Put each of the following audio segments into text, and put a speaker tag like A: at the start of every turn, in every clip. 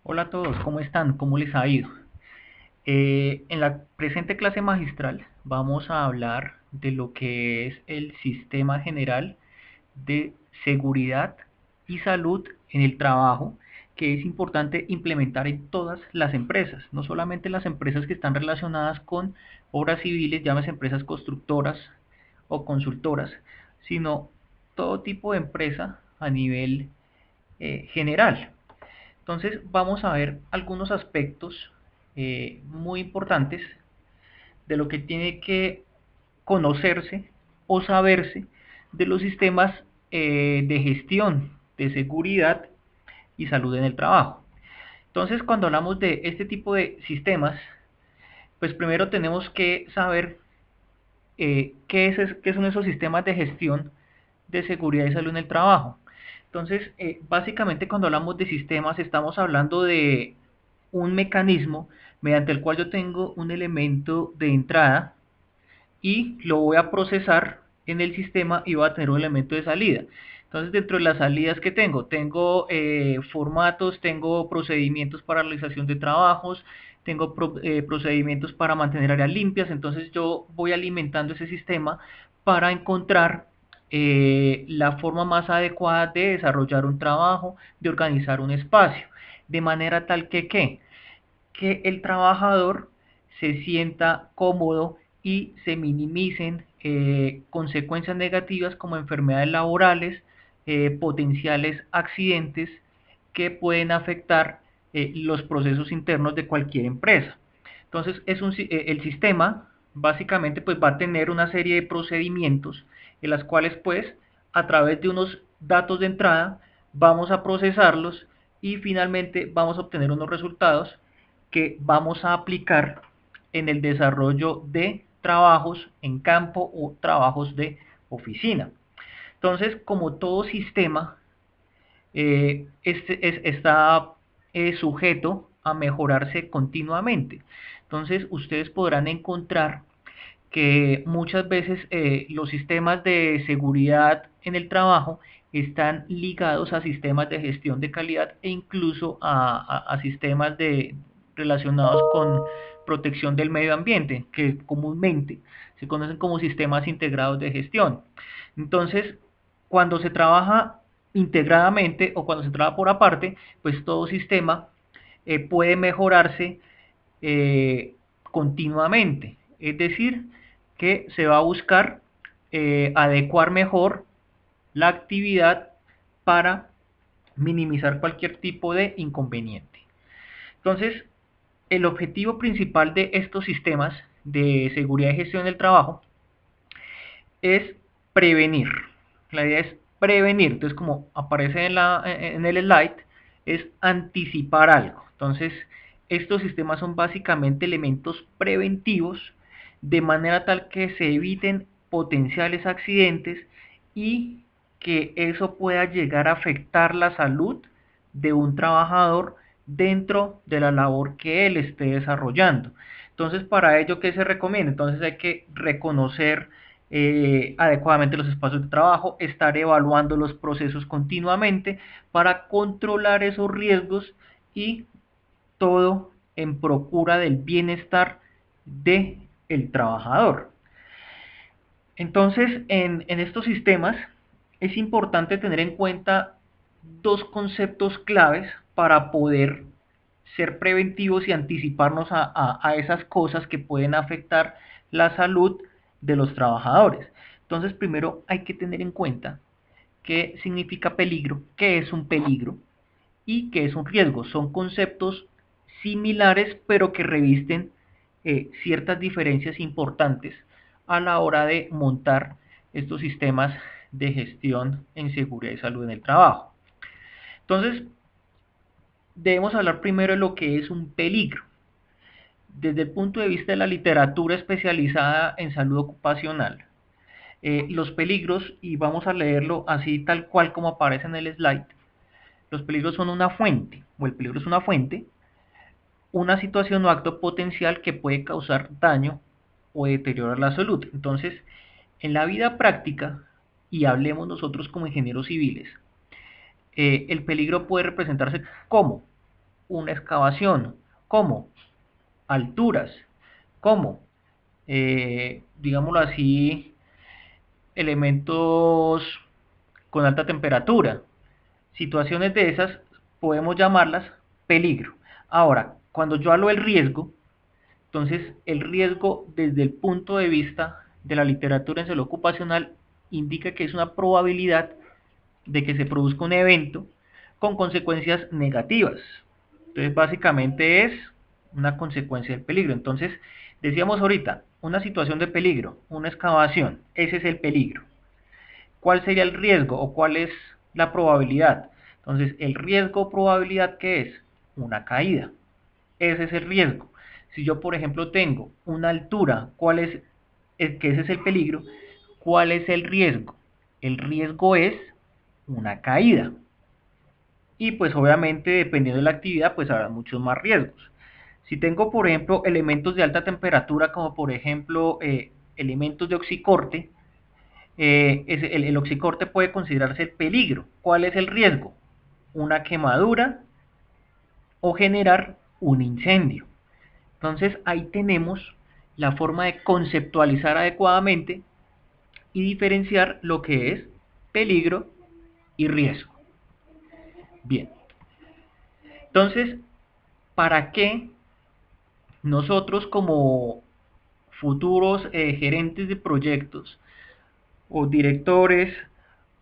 A: Hola a todos, ¿cómo están? ¿Cómo les ha ido? En la presente clase magistral vamos a hablar de lo que es el Sistema General de Seguridad y Salud en el Trabajo, que es importante implementar en todas las empresas, no solamente las empresas que están relacionadas con obras civiles, llámese empresas constructoras o consultoras, sino todo tipo de empresa a nivel general. Entonces vamos a ver algunos aspectos muy importantes de lo que tiene que conocerse o saberse de los sistemas de gestión de seguridad y salud en el trabajo. Entonces, cuando hablamos de este tipo de sistemas, pues primero tenemos que saber qué son esos sistemas de gestión de seguridad y salud en el trabajo. Entonces, básicamente cuando hablamos de sistemas estamos hablando de un mecanismo mediante el cual yo tengo un elemento de entrada y lo voy a procesar en el sistema y voy a tener un elemento de salida. Entonces, dentro de las salidas que tengo formatos, tengo procedimientos para realización de trabajos, tengo procedimientos para mantener áreas limpias. Entonces, yo voy alimentando ese sistema para encontrar la forma más adecuada de desarrollar un trabajo, de organizar un espacio, de manera tal que el trabajador se sienta cómodo y se minimicen consecuencias negativas como enfermedades laborales, potenciales accidentes que pueden afectar los procesos internos de cualquier empresa. Entonces, el sistema básicamente pues va a tener una serie de procedimientos en las cuales pues a través de unos datos de entrada vamos a procesarlos y finalmente vamos a obtener unos resultados que vamos a aplicar en el desarrollo de trabajos en campo o trabajos de oficina. Entonces, como todo sistema, está sujeto a mejorarse continuamente. Entonces, ustedes podrán encontrar que muchas veces los sistemas de seguridad en el trabajo están ligados a sistemas de gestión de calidad e incluso a sistemas relacionados con protección del medio ambiente, que comúnmente se conocen como sistemas integrados de gestión. Entonces, cuando se trabaja integradamente o cuando se trabaja por aparte, pues todo sistema puede mejorarse continuamente. Es decir, que se va a buscar adecuar mejor la actividad para minimizar cualquier tipo de inconveniente. Entonces, el objetivo principal de estos sistemas de seguridad y gestión del trabajo es prevenir. La idea es prevenir. Entonces, como aparece en el slide, es anticipar algo. Entonces, estos sistemas son básicamente elementos preventivos de manera tal que se eviten potenciales accidentes y que eso pueda llegar a afectar la salud de un trabajador dentro de la labor que él esté desarrollando. Entonces, para ello, ¿qué se recomienda? Entonces hay que reconocer adecuadamente los espacios de trabajo, estar evaluando los procesos continuamente para controlar esos riesgos y todo en procura del bienestar del trabajador. Entonces, en estos sistemas es importante tener en cuenta dos conceptos claves para poder ser preventivos y anticiparnos a esas cosas que pueden afectar la salud de los trabajadores. Entonces, primero hay que tener en cuenta qué significa peligro, qué es un peligro y qué es un riesgo. Son conceptos similares, pero que revisten ciertas diferencias importantes a la hora de montar estos sistemas de gestión en seguridad y salud en el trabajo. Entonces, debemos hablar primero de lo que es un peligro. Desde el punto de vista de la literatura especializada en salud ocupacional, los peligros, y vamos a leerlo así tal cual como aparece en el slide, los peligros son una fuente, o el peligro es una fuente, una situación o acto potencial que puede causar daño o deteriorar la salud. Entonces, en la vida práctica, y hablemos nosotros como ingenieros civiles, el peligro puede representarse como. una excavación. ¿Cómo? Alturas. ¿Cómo? Digámoslo así, elementos con alta temperatura. Situaciones de esas podemos llamarlas peligro. Ahora, cuando yo hablo del riesgo, entonces el riesgo desde el punto de vista de la literatura en salud ocupacional indica que es una probabilidad de que se produzca un evento con consecuencias negativas. Entonces básicamente es una consecuencia del peligro. Entonces decíamos ahorita, una situación de peligro, una excavación, ese es el peligro. ¿Cuál sería el riesgo o cuál es la probabilidad? Entonces el riesgo o probabilidad, ¿qué es? Una caída. Ese es el riesgo. Si yo, por ejemplo, tengo una altura, ¿cuál es? Que ese es el peligro. ¿Cuál es el riesgo? El riesgo es una caída. Y pues obviamente dependiendo de la actividad pues habrá muchos más riesgos. Si tengo por ejemplo elementos de alta temperatura como por ejemplo elementos de oxicorte, el oxicorte puede considerarse el peligro. ¿Cuál es el riesgo? Una quemadura o generar un incendio. Entonces ahí tenemos la forma de conceptualizar adecuadamente y diferenciar lo que es peligro y riesgo. Bien, entonces, ¿para qué nosotros como futuros gerentes de proyectos o directores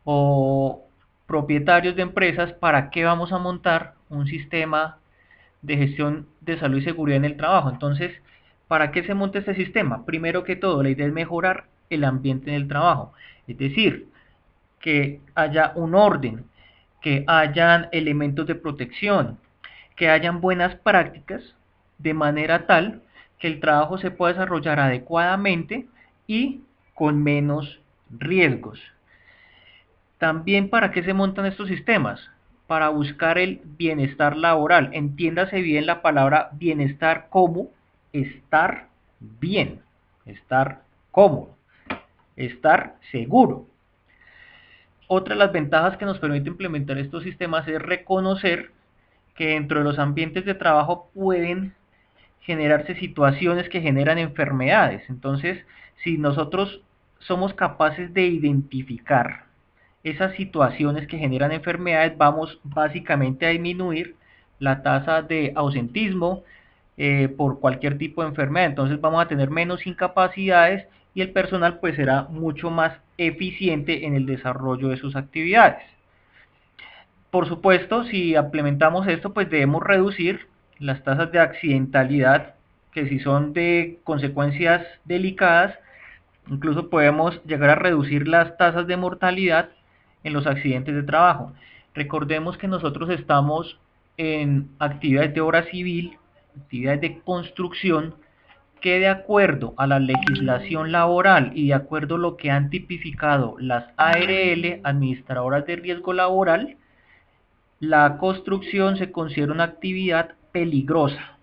A: o propietarios de empresas, para qué vamos a montar un sistema de gestión de salud y seguridad en el trabajo? Entonces, ¿para qué se monta este sistema? Primero que todo, la idea es mejorar el ambiente en el trabajo, es decir, que haya un orden, que hayan elementos de protección, que hayan buenas prácticas, de manera tal que el trabajo se pueda desarrollar adecuadamente y con menos riesgos. También, ¿para qué se montan estos sistemas? Para buscar el bienestar laboral. Entiéndase bien la palabra bienestar como estar bien, estar cómodo, estar seguro. Otra de las ventajas que nos permite implementar estos sistemas es reconocer que dentro de los ambientes de trabajo pueden generarse situaciones que generan enfermedades. Entonces, si nosotros somos capaces de identificar esas situaciones que generan enfermedades, vamos básicamente a disminuir la tasa de ausentismo por cualquier tipo de enfermedad. Entonces vamos a tener menos incapacidades y el personal pues será mucho más eficiente en el desarrollo de sus actividades. Por supuesto, si implementamos esto, pues debemos reducir las tasas de accidentalidad, que si son de consecuencias delicadas, incluso podemos llegar a reducir las tasas de mortalidad en los accidentes de trabajo. Recordemos que nosotros estamos en actividades de obra civil, actividades de construcción, que de acuerdo a la legislación laboral y de acuerdo a lo que han tipificado las ARL, administradoras de riesgo laboral, la construcción se considera una actividad peligrosa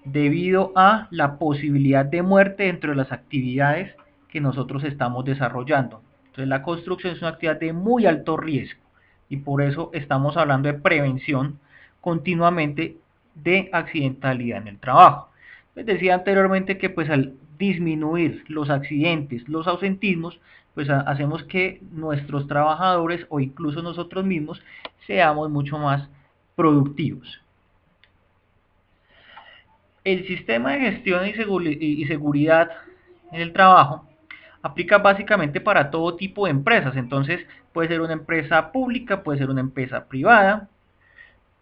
A: debido a la posibilidad de muerte dentro de las actividades que nosotros estamos desarrollando. Entonces la construcción es una actividad de muy alto riesgo y por eso estamos hablando de prevención continuamente de accidentalidad en el trabajo. Les decía anteriormente que pues al disminuir los accidentes, los ausentismos, pues hacemos que nuestros trabajadores o incluso nosotros mismos seamos mucho más productivos. El sistema de gestión y seguridad en el trabajo aplica básicamente para todo tipo de empresas. Entonces puede ser una empresa pública, puede ser una empresa privada,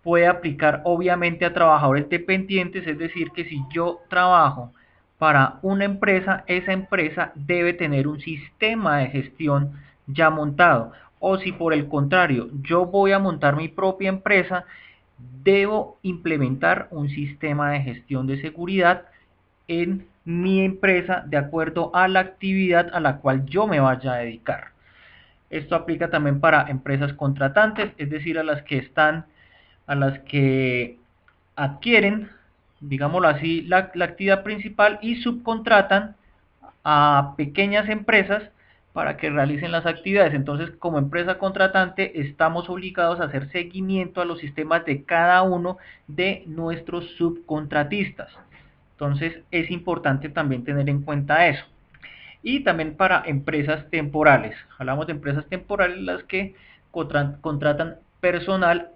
A: puede aplicar obviamente a trabajadores dependientes, es decir, que si yo trabajo para una empresa, esa empresa debe tener un sistema de gestión ya montado. O si por el contrario yo voy a montar mi propia empresa, debo implementar un sistema de gestión de seguridad en mi empresa de acuerdo a la actividad a la cual yo me vaya a dedicar. Esto aplica también para empresas contratantes, es decir, a las que adquieren, digámoslo así, la actividad principal y subcontratan a pequeñas empresas para que realicen las actividades. Entonces, como empresa contratante, estamos obligados a hacer seguimiento a los sistemas de cada uno de nuestros subcontratistas. Entonces, es importante también tener en cuenta eso. Y también para empresas temporales. Hablamos de empresas temporales, las que contratan personal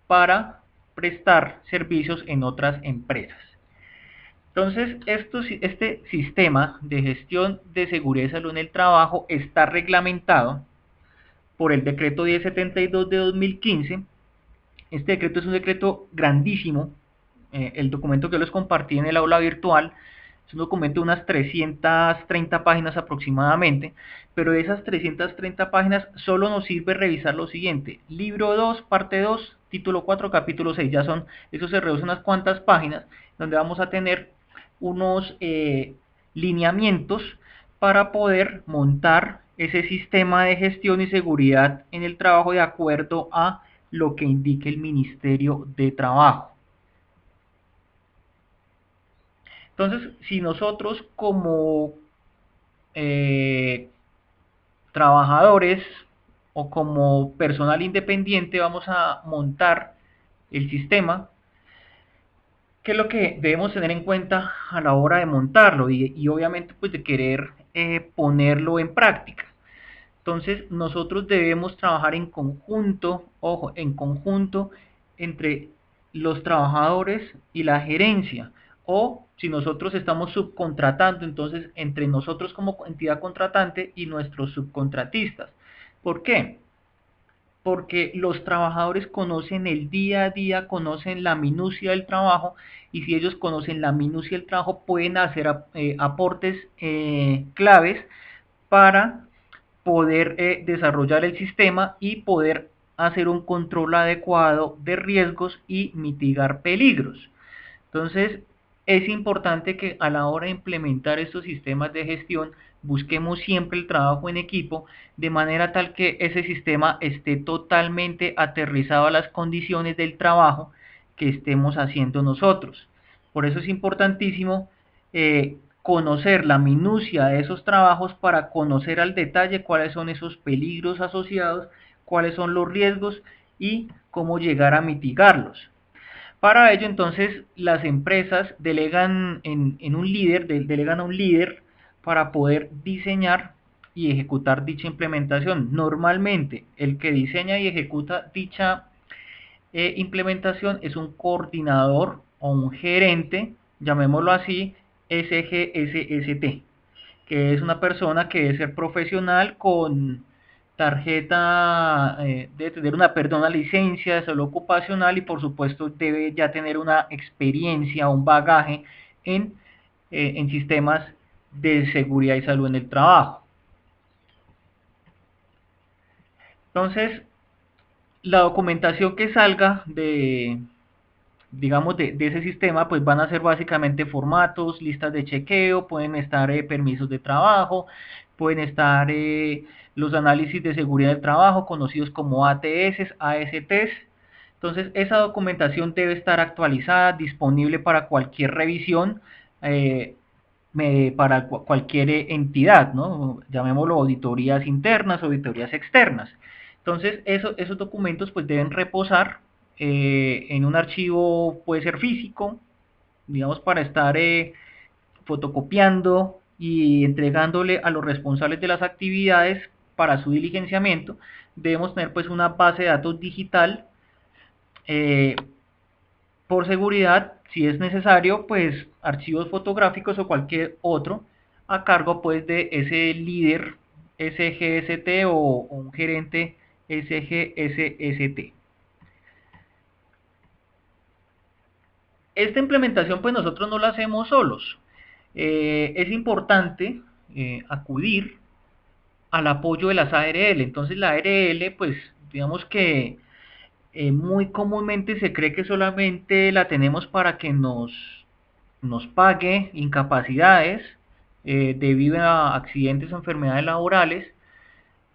A: para prestar servicios en otras empresas. Entonces, este sistema de gestión de seguridad y salud en el trabajo está reglamentado por el decreto 1072 de 2015. Este decreto es un decreto grandísimo. El documento que les compartí en el aula virtual es un documento de unas 330 páginas aproximadamente, pero de esas 330 páginas solo nos sirve revisar lo siguiente: libro 2, parte 2, título 4, capítulo 6. Eso se reduce unas cuantas páginas, donde vamos a tener unos lineamientos para poder montar ese sistema de gestión y seguridad en el trabajo de acuerdo a lo que indique el Ministerio de Trabajo. Entonces, si nosotros como trabajadores o como personal independiente vamos a montar el sistema, ¿qué es lo que debemos tener en cuenta a la hora de montarlo y obviamente pues de querer ponerlo en práctica? Entonces nosotros debemos trabajar en conjunto, ojo, en conjunto entre los trabajadores y la gerencia, o si nosotros estamos subcontratando, entonces entre nosotros como entidad contratante y nuestros subcontratistas. ¿Por qué? Porque los trabajadores conocen el día a día, conocen la minucia del trabajo, y si ellos conocen la minucia del trabajo pueden hacer aportes claves para poder desarrollar el sistema y poder hacer un control adecuado de riesgos y mitigar peligros. Entonces, es importante que a la hora de implementar estos sistemas de gestión busquemos siempre el trabajo en equipo, de manera tal que ese sistema esté totalmente aterrizado a las condiciones del trabajo que estemos haciendo nosotros. Por eso es importantísimo conocer la minucia de esos trabajos para conocer al detalle cuáles son esos peligros asociados, cuáles son los riesgos y cómo llegar a mitigarlos. Para ello, entonces, las empresas delegan en un líder, delegan a un líder para poder diseñar y ejecutar dicha implementación. Normalmente, el que diseña y ejecuta dicha implementación es un coordinador o un gerente, llamémoslo así, SGSST, que es una persona que debe ser profesional con tarjeta, debe tener una licencia de salud ocupacional y por supuesto debe ya tener una experiencia, un bagaje en sistemas de seguridad y salud en el trabajo. Entonces, la documentación que salga digamos, de ese sistema, pues van a ser básicamente formatos, listas de chequeo, pueden estar permisos de trabajo, pueden estar los análisis de seguridad del trabajo, conocidos como ATS, ASTs. Entonces, esa documentación debe estar actualizada, disponible para cualquier revisión, para cualquier entidad, ¿no? Llamémoslo auditorías internas, auditorías externas. Entonces, esos documentos pues deben reposar en un archivo, puede ser físico, digamos, para estar fotocopiando y entregándole a los responsables de las actividades para su diligenciamiento. Debemos tener pues una base de datos digital, eh, por seguridad, si es necesario, pues archivos fotográficos o cualquier otro a cargo pues de ese líder SGST o un gerente SGSST. Esta implementación pues nosotros no la hacemos solos. Es importante acudir al apoyo de las ARL. Entonces la ARL pues digamos que muy comúnmente se cree que solamente la tenemos para que nos pague incapacidades debido a accidentes o enfermedades laborales,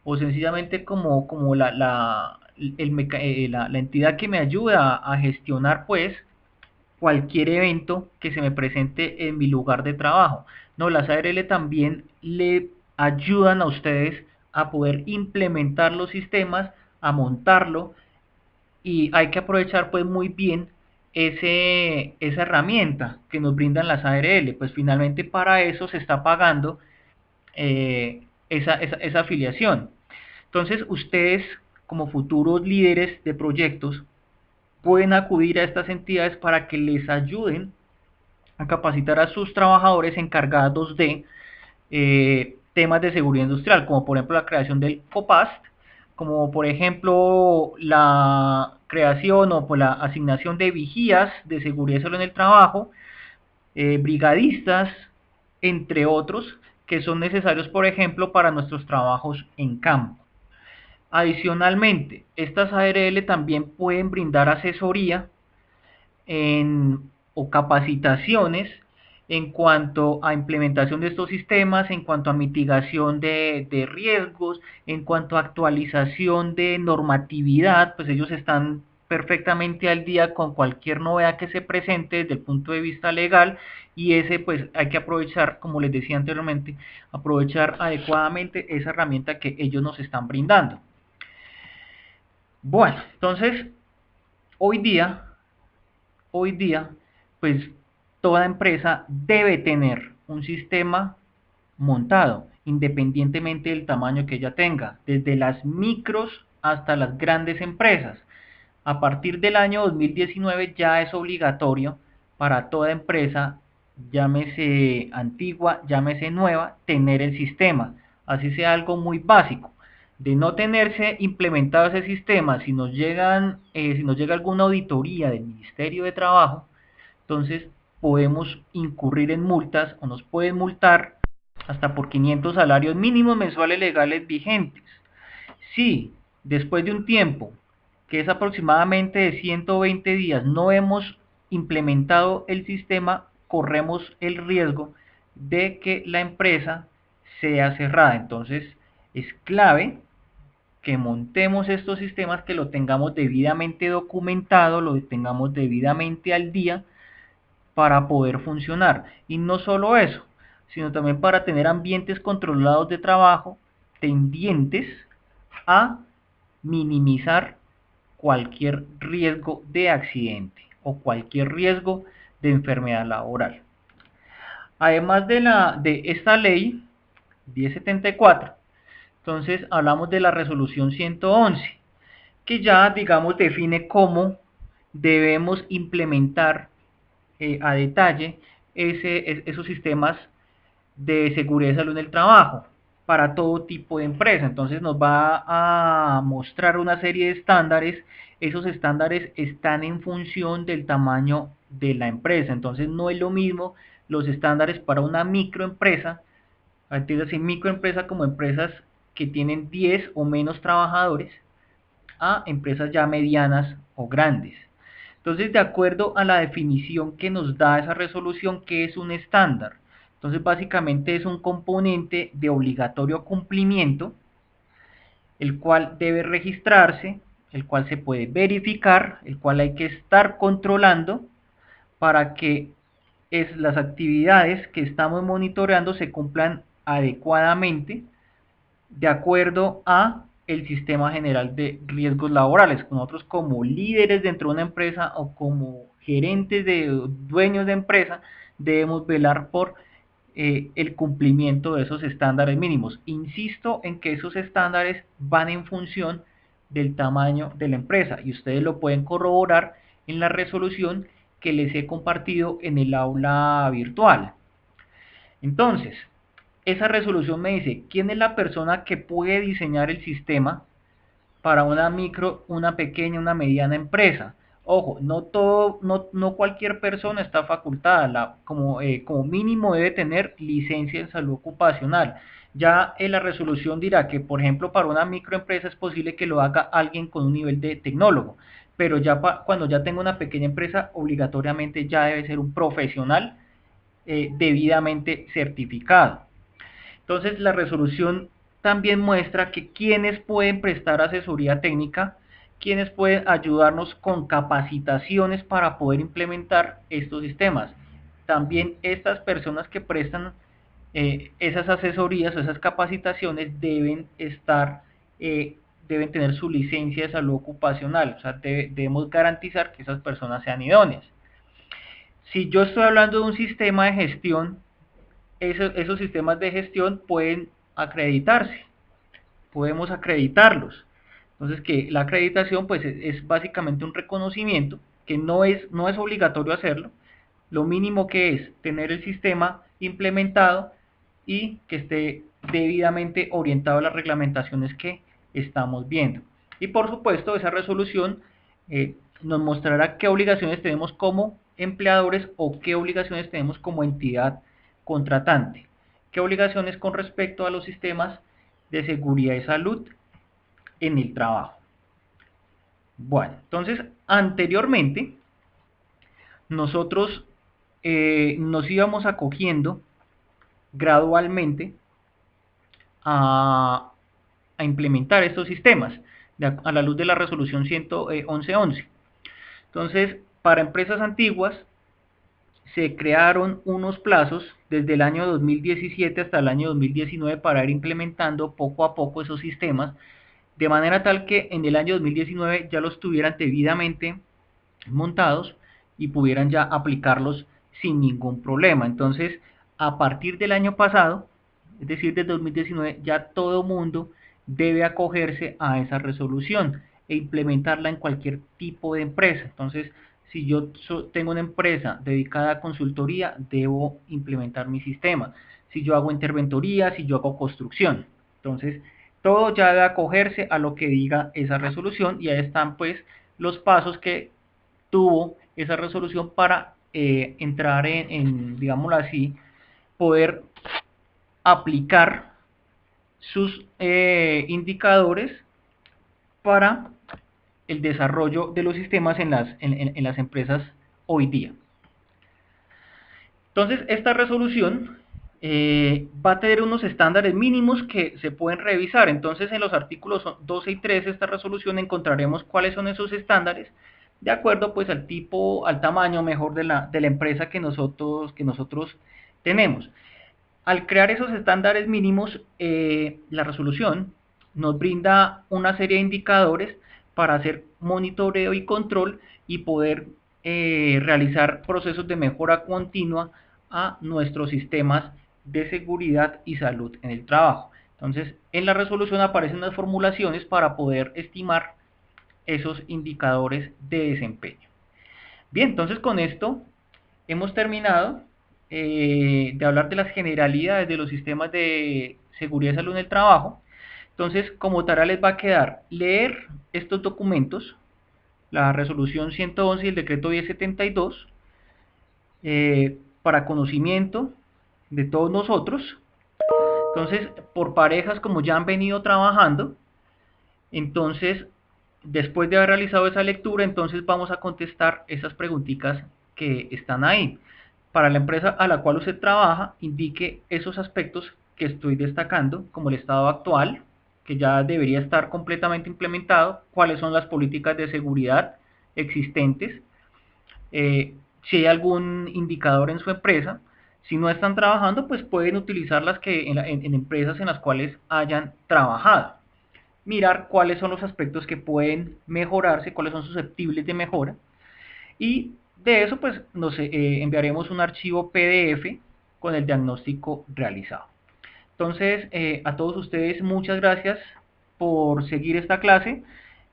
A: o sencillamente como la entidad que me ayuda a gestionar pues cualquier evento que se me presente en mi lugar de trabajo. No, las ARL también le ayudan a ustedes a poder implementar los sistemas, a montarlo, y hay que aprovechar pues muy bien esa herramienta que nos brindan las ARL, pues finalmente para eso se está pagando esa afiliación. Entonces ustedes como futuros líderes de proyectos pueden acudir a estas entidades para que les ayuden a capacitar a sus trabajadores encargados de temas de seguridad industrial, como por ejemplo la creación del COPAST, como por ejemplo la creación o por la asignación de vigías de seguridad y salud en el trabajo, brigadistas, entre otros, que son necesarios, por ejemplo, para nuestros trabajos en campo. Adicionalmente, estas ARL también pueden brindar asesoría o capacitaciones en cuanto a implementación de estos sistemas, en cuanto a mitigación de riesgos, en cuanto a actualización de normatividad, pues ellos están perfectamente al día con cualquier novedad que se presente desde el punto de vista legal, y ese pues hay que aprovechar, como les decía anteriormente, aprovechar adecuadamente esa herramienta que ellos nos están brindando. Bueno, entonces hoy día hoy día, pues toda empresa debe tener un sistema montado, independientemente del tamaño que ella tenga, desde las micros hasta las grandes empresas. A partir del año 2019 ya es obligatorio para toda empresa, llámese antigua, llámese nueva, tener el sistema, así sea algo muy básico. De no tenerse implementado ese sistema, si nos llega alguna auditoría del Ministerio de Trabajo, entonces podemos incurrir en multas o nos pueden multar hasta por 500 salarios mínimos mensuales legales vigentes. Si después de un tiempo, que es aproximadamente de 120 días, no hemos implementado el sistema, corremos el riesgo de que la empresa sea cerrada. Entonces es clave que montemos estos sistemas, que lo tengamos debidamente documentado, lo tengamos debidamente al día para poder funcionar. Y no solo eso, sino también para tener ambientes controlados de trabajo tendientes a minimizar cualquier riesgo de accidente o cualquier riesgo de enfermedad laboral. Además de esta ley 1074, entonces hablamos de la resolución 111, que ya, digamos, define cómo debemos implementar a detalle esos sistemas de seguridad y salud en el trabajo para todo tipo de empresa. Entonces nos va a mostrar una serie de estándares. Esos estándares están en función del tamaño de la empresa. Entonces no es lo mismo los estándares para una microempresa, entiéndase microempresa como empresas que tienen 10 o menos trabajadores, a empresas ya medianas o grandes. Entonces, de acuerdo a la definición que nos da esa resolución, ¿qué es un estándar? Entonces, básicamente es un componente de obligatorio cumplimiento, el cual debe registrarse, el cual se puede verificar, el cual hay que estar controlando para que las actividades que estamos monitoreando se cumplan adecuadamente de acuerdo a el sistema general de riesgos laborales. Nosotros como líderes dentro de una empresa o como gerentes de dueños de empresa debemos velar por el cumplimiento de esos estándares mínimos. Insisto en que esos estándares van en función del tamaño de la empresa y ustedes lo pueden corroborar en la resolución que les he compartido en el aula virtual. Entonces, esa resolución me dice quién es la persona que puede diseñar el sistema para una micro, una pequeña, una mediana empresa. Ojo, no cualquier persona está facultada, como mínimo debe tener licencia en salud ocupacional. Ya en la resolución dirá que, por ejemplo, para una microempresa es posible que lo haga alguien con un nivel de tecnólogo, pero ya cuando ya tenga una pequeña empresa, obligatoriamente ya debe ser un profesional debidamente certificado. Entonces, la resolución también muestra que quienes pueden prestar asesoría técnica, quienes pueden ayudarnos con capacitaciones para poder implementar estos sistemas. También estas personas que prestan esas asesorías o esas capacitaciones deben tener su licencia de salud ocupacional, o sea, debemos garantizar que esas personas sean idóneas. Si yo estoy hablando de un sistema de gestión, esos sistemas de gestión pueden acreditarse, podemos acreditarlos. Entonces, que la acreditación pues es básicamente un reconocimiento que no es obligatorio hacerlo. Lo mínimo que es tener el sistema implementado y que esté debidamente orientado a las reglamentaciones que estamos viendo. Y por supuesto, esa resolución nos mostrará qué obligaciones tenemos como empleadores o qué obligaciones tenemos como entidad contratante. ¿Qué obligaciones con respecto a los sistemas de seguridad y salud en el trabajo? Bueno, entonces anteriormente nosotros nos íbamos acogiendo gradualmente a, a implementar estos sistemas a la luz de la resolución 1111. Entonces, para empresas antiguas se crearon unos plazos desde el año 2017 hasta el año 2019 para ir implementando poco a poco esos sistemas, de manera tal que en el año 2019 ya los tuvieran debidamente montados y pudieran ya aplicarlos sin ningún problema. Entonces, a partir del año pasado, es decir, desde 2019, ya todo mundo debe acogerse a esa resolución e implementarla en cualquier tipo de empresa. Entonces, si yo tengo una empresa dedicada a consultoría, debo implementar mi sistema. Si yo hago interventoría, si yo hago construcción. Entonces, todo ya debe acogerse a lo que diga esa resolución y ahí están pues los pasos que tuvo esa resolución para entrar digámoslo así, poder aplicar sus indicadores para el desarrollo de los sistemas en las empresas hoy día. Entonces, esta resolución va a tener unos estándares mínimos que se pueden revisar. Entonces, en los artículos 12 y 13 de esta resolución encontraremos cuáles son esos estándares de acuerdo pues al tipo, al tamaño mejor de la empresa que nosotros tenemos. Al crear esos estándares mínimos, la resolución nos brinda una serie de indicadores para hacer monitoreo y control y poder realizar procesos de mejora continua a nuestros sistemas de seguridad y salud en el trabajo. Entonces, en la resolución aparecen unas formulaciones para poder estimar esos indicadores de desempeño. Bien, entonces con esto hemos terminado de hablar de las generalidades de los sistemas de seguridad y salud en el trabajo. Entonces, como tarea les va a quedar leer estos documentos, la resolución 111 y el decreto 1072, para conocimiento de todos nosotros. Entonces, por parejas, como ya han venido trabajando, entonces, después de haber realizado esa lectura, entonces vamos a contestar esas preguntitas que están ahí. Para la empresa a la cual usted trabaja, indique esos aspectos que estoy destacando, como el estado actual, que ya debería estar completamente implementado, cuáles son las políticas de seguridad existentes, si hay algún indicador en su empresa. Si no están trabajando, pues pueden utilizar las que en empresas en las cuales hayan trabajado. Mirar cuáles son los aspectos que pueden mejorarse, cuáles son susceptibles de mejora, y de eso pues nos enviaremos un archivo PDF con el diagnóstico realizado. Entonces, a todos ustedes muchas gracias por seguir esta clase.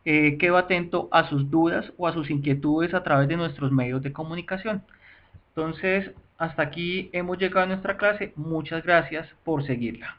A: Quedo atento a sus dudas o a sus inquietudes a través de nuestros medios de comunicación. Entonces, hasta aquí hemos llegado a nuestra clase. Muchas gracias por seguirla.